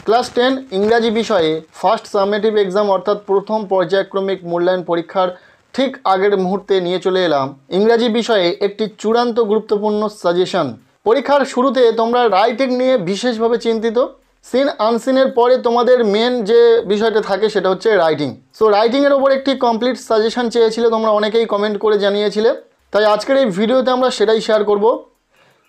Class 10 ইংরাজি বিষয়ে first summative exam অর্থাৎ প্রথম পর্যায়ক্রমিক মূল্যায়ন পরীক্ষার ঠিক আগের মুহূর্তে নিয়ে চলে এলাম ইংরাজি বিষয়ে একটি চূড়ান্ত গুরুত্বপূর্ণ সাজেশন। পরীক্ষার শুরুতে তোমরা রাইটিং নিয়ে বিশেষভাবে চিন্তিত। সিন আনসিনের পরে তোমাদের মেন যে বিষয়টা থাকে সেটা হচ্ছে রাইটিং। সো রাইটিংয়ের ওপর একটি কমপ্লিট সাজেশন চেয়েছিলে, তোমরা অনেকেই কমেন্ট করে জানিয়েছিলে, তাই আজকের এই ভিডিওতে আমরা সেটাই শেয়ার করব।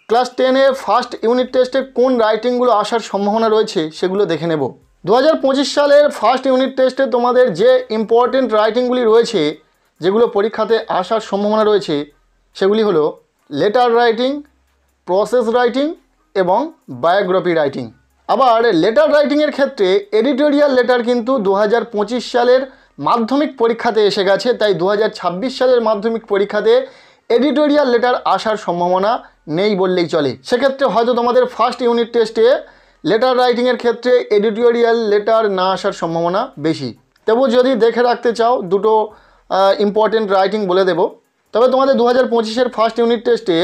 ক্লাস 10-এ ফার্স্ট ইউনিট টেস্টে কোন রাইটিংগুলো আসার সম্ভাবনা রয়েছে সেগুলো দেখে নেব। 2025 সালের ফার্স্ট ইউনিট টেস্টে তোমাদের যে ইম্পর্টেন্ট রাইটিংগুলি রয়েছে, যেগুলো পরীক্ষাতে আসার সম্ভাবনা রয়েছে, সেগুলি হলো লেটার রাইটিং, প্রসেস রাইটিং এবং বায়োগ্রাফি রাইটিং। আবার লেটার রাইটিংয়ের ক্ষেত্রে এডিটোরিয়াল লেটার কিন্তু 2025 সালের মাধ্যমিক পরীক্ষাতে এসে গেছে, তাই 2026 সালের মাধ্যমিক পরীক্ষাতে এডিটোরিয়াল লেটার আসার সম্ভাবনা নেই বললেই চলে। সেক্ষেত্রে হয়তো তোমাদের ফার্স্ট ইউনিট টেস্টে লেটার রাইটিংয়ের ক্ষেত্রে এডিটোরিয়াল লেটার না আসার সম্ভাবনা বেশি। তবু যদি দেখে রাখতে চাও দুটো ইম্পর্টেন্ট রাইটিং বলে দেব। তবে তোমাদের 2025-এর ফার্স্ট ইউনিট টেস্টে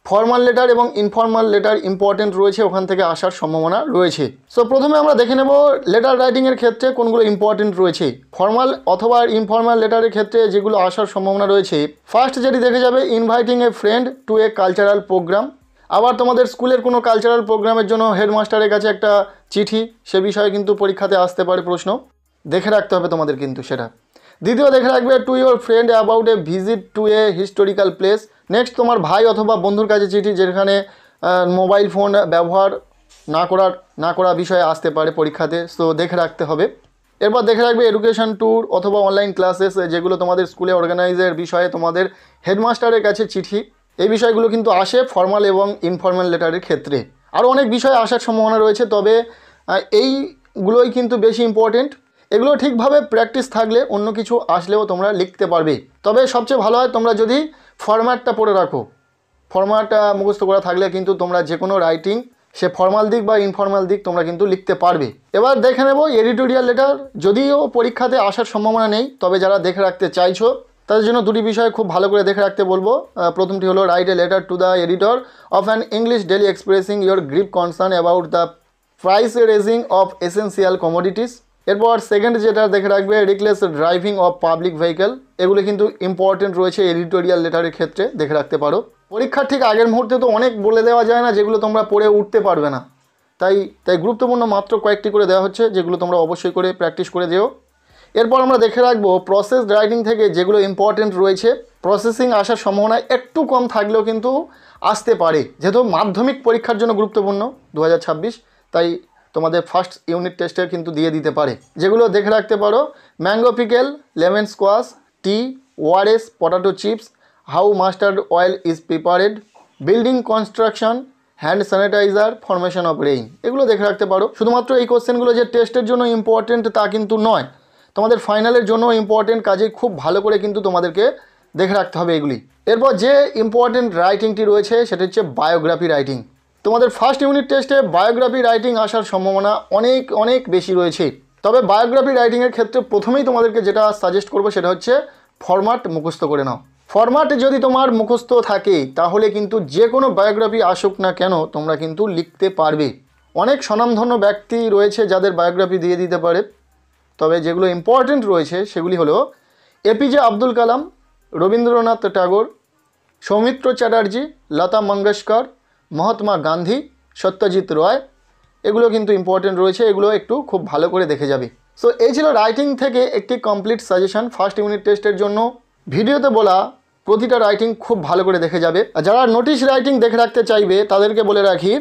ফর্মাল লেটার এবং ইনফর্মাল লেটার ইম্পর্টেন্ট রয়েছে, ওখান থেকে আসার সম্ভাবনা রয়েছে। সো প্রথমে আমরা দেখে নেব লেটার রাইটিংয়ের ক্ষেত্রে কোনগুলো ইম্পর্টেন্ট রয়েছে। ফর্মাল অথবা ইনফর্মাল লেটারের ক্ষেত্রে যেগুলো আসার সম্ভাবনা রয়েছে, ফার্স্ট যেটি দেখে যাবে inviting a friend to a cultural programme. আবার তোমাদের স্কুলের কোনো কালচারাল প্রোগ্রামের জন্য হেডমাস্টারের কাছে একটা চিঠি, সে বিষয়ে কিন্তু পরীক্ষাতে আসতে পারে প্রশ্ন, দেখে রাখতে হবে তোমাদের কিন্তু সেটা। দ্বিতীয় দেখে রাখবে to your friend about a visit to a historical place. Next তোমার ভাই অথবা বন্ধুর কাছে চিঠি, যেখানে মোবাইল ফোন ব্যবহার না করা বিষয়ে আসতে পারে পরীক্ষাতে, সো দেখে রাখতে হবে। এরপর দেখে রাখবে এডুকেশন ট্যুর অথবা অনলাইন ক্লাসেস, যেগুলো তোমাদের স্কুলে অর্গানাইজের বিষয়ে তোমাদের হেডমাস্টারের কাছে চিঠি, এই বিষয়গুলো কিন্তু আসে ফর্মাল এবং ইনফর্মাল লেটারের ক্ষেত্রে। আরও অনেক বিষয় আসার সম্ভাবনা রয়েছে, তবে এইগুলোই কিন্তু বেশি ইম্পর্টেন্ট। এগুলো ঠিকভাবে প্র্যাকটিস থাকলে অন্য কিছু আসলেও তোমরা লিখতে পারবে। তবে সবচেয়ে ভালো হয় তোমরা যদি ফরম্যাটটা পড়ে রাখো। ফরম্যাটটা মুখস্থ করা থাকলে কিন্তু তোমরা যে কোনো রাইটিং, সে ফর্মাল দিক বা ইনফর্মাল দিক, তোমরা কিন্তু লিখতে পারবে। এবার দেখে নেব এডিটোরিয়াল লেটার। যদিও পরীক্ষাতে আসার সম্ভাবনা নেই, তবে যারা দেখে রাখতে চাইছো তাদের জন্য দুটি বিষয় খুব ভালো করে দেখে রাখতে বলবো। প্রথমটি হলো write a letter to the editor of an English daily expressing your grip concern about the price rising of essential commodities. এরপর সেকেন্ড যেটা দেখে রাখবে reckless driving of public vehicle. এগুলো কিন্তু ইম্পর্টেন্ট রয়েছে এডিটোরিয়াল লেটারের ক্ষেত্রে, দেখে রাখতে পারো। পরীক্ষার ঠিক আগের মুহূর্তে তো অনেক বলে দেওয়া যায় না, যেগুলো তোমরা পড়ে উঠতে পারবে না, তাই গুরুত্বপূর্ণ মাত্র কয়েকটি করে দেওয়া হচ্ছে, যেগুলো তোমরা অবশ্যই করে প্র্যাকটিস করে দিও। এরপর আমরা দেখে রাখবো প্রসেস রাইটিং থেকে যেগুলো ইম্পর্টেন্ট রয়েছে। প্রসেসিং আসার সম্ভাবনা একটু কম থাকলেও কিন্তু আসতে পারে, যেহেতু মাধ্যমিক পরীক্ষার জন্য গুরুত্বপূর্ণ 2026, তাই তোমাদের ফার্স্ট ইউনিট টেস্টে কিন্তু দিয়ে দিতে পারে। যেগুলো দেখে রাখতে পারো mango pickle, lemon squash, tea, ORS, potato chips, how mustard oil is prepared, building construction, hand sanitiser, formation of rain. এগুলো দেখে রাখতে পারো। শুধুমাত্র এই কোশ্চেনগুলো যে টেস্টের জন্য ইম্পর্টেন্ট তা কিন্তু নয়, তোমাদের ফাইনালের জন্য ইম্পর্টেন্ট, কাজে খুব ভালো করে কিন্তু তোমাদেরকে দেখে রাখতে হবে এগুলি। এরপর যে ইম্পর্টেন্ট রাইটিংটি রয়েছে সেটা হচ্ছে বায়োগ্রাফি রাইটিং। তোমাদের ফার্স্ট ইউনিট টেস্টে বায়োগ্রাফি রাইটিং আসার সম্ভাবনা অনেক বেশি রয়েছে। তবে বায়োগ্রাফি রাইটিংয়ের ক্ষেত্রে প্রথমেই তোমাদেরকে যেটা সাজেস্ট করবো সেটা হচ্ছে ফরম্যাট মুখস্থ করে নাও। ফরম্যাট যদি তোমার মুখস্থ থাকে তাহলে কিন্তু যে কোনো বায়োগ্রাফি আসুক না কেন তোমরা কিন্তু লিখতে পারবে। অনেক স্বনামধন্য ব্যক্তি রয়েছে যাদের বায়োগ্রাফি দিয়ে দিতে পারে, তবে যেগুলো ইম্পর্টেন্ট রয়েছে সেগুলি হলো এপিজে আব্দুল কালাম, রবীন্দ্রনাথ ট্যাগর, সৌমিত্র চ্যাটার্জি, লতা মঙ্গেশকর, মহাত্মা গান্ধী, সত্যজিৎ রায়। এগুলো কিন্তু ইম্পর্টেন্ট রয়েছে, এগুলো একটু খুব ভালো করে দেখে যাবে। সো এই ছিল রাইটিং থেকে একটি কমপ্লিট সাজেশন ফার্স্ট ইউনিট টেস্টের জন্য। ভিডিওতে বলা প্রতিটা রাইটিং খুব ভালো করে দেখে যাবে। আর যারা নোটিশ রাইটিং দেখে রাখতে চাইবে তাদেরকে বলে রাখি,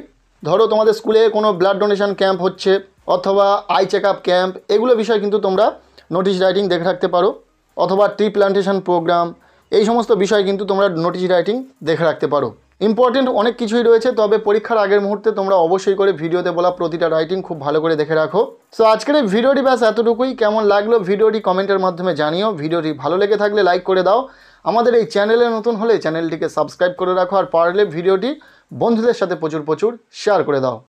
ধরো তোমাদের স্কুলে কোনো ব্লাড ডোনেশন ক্যাম্প হচ্ছে অথবা আই চেক আপ ক্যাম্প, এগুলো বিষয় কিন্তু তোমরা নোটিশ রাইটিং দেখে রাখতে পারো, অথবা ট্রি প্ল্যান্টেশন প্রোগ্রাম, এই সমস্ত বিষয় কিন্তু তোমরা নোটিশ রাইটিং দেখে রাখতে পারো। ইম্পর্টেন্ট অনেক কিছুই রয়েছে, তবে পরীক্ষার আগের মুহূর্তে তোমরা অবশ্যই করে ভিডিওতে বলা প্রতিটা রাইটিং খুব ভালো করে দেখে রাখো। সো আজকের এই ভিডিওটি ব্যাস এতটুকুই। কেমন লাগলো ভিডিওটি কমেন্টের মাধ্যমে জানিও। ভিডিওটি ভালো লেগে থাকলে লাইক করে দাও। আমাদের এই চ্যানেলে নতুন হলে চ্যানেলটিকে সাবস্ক্রাইব করে রাখো, আর পারলে ভিডিওটি বন্ধুদের সাথে প্রচুর শেয়ার করে দাও।